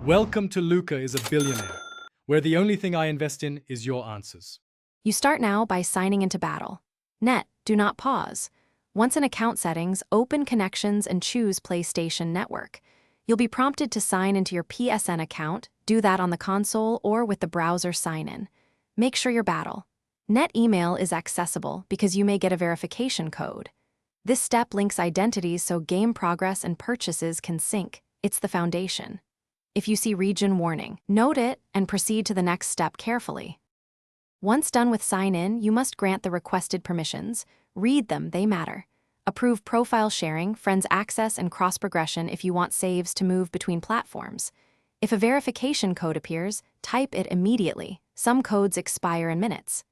Welcome to Luca is a Billionaire, where the only thing I invest in is your answers. You start now by signing into Battlenet. Do not pause. Once in account settings, open Connections and choose PlayStation Network. You'll be prompted to sign into your PSN account. Do that on the console or with the browser sign-in. Make sure your Battlenet email is accessible because you may get a verification code. This step links identities so game progress and purchases can sync. It's the foundation. If you see region warning, note it and proceed to the next step carefully. Once done with sign-in, you must grant the requested permissions. Read them, they matter. Approve profile sharing, friends access, and cross-progression if you want saves to move between platforms. If a verification code appears, type it immediately. Some codes expire in minutes.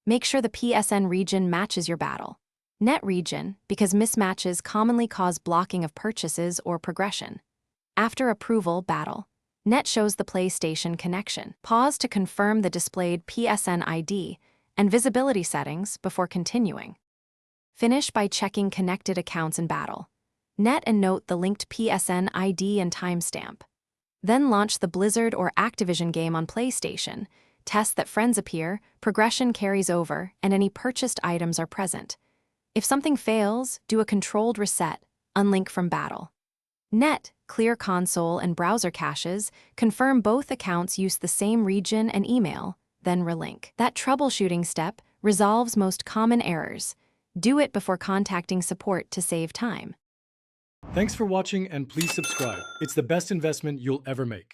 Make sure the PSN region matches your Battlenet region, because mismatches commonly cause blocking of purchases or progression. After approval, Battlenet shows the PlayStation connection. Pause to confirm the displayed PSN ID and visibility settings before continuing. Finish by checking connected accounts in Battlenet and note the linked PSN ID and timestamp. Then launch the Blizzard or Activision game on PlayStation. Test that friends appear, progression carries over, and any purchased items are present. If something fails, do a controlled reset, unlink from Battlenet, clear console and browser caches, confirm both accounts use the same region and email, then relink. That troubleshooting step resolves most common errors. Do it before contacting support to save time. Thanks for watching and please subscribe. It's the best investment you'll ever make.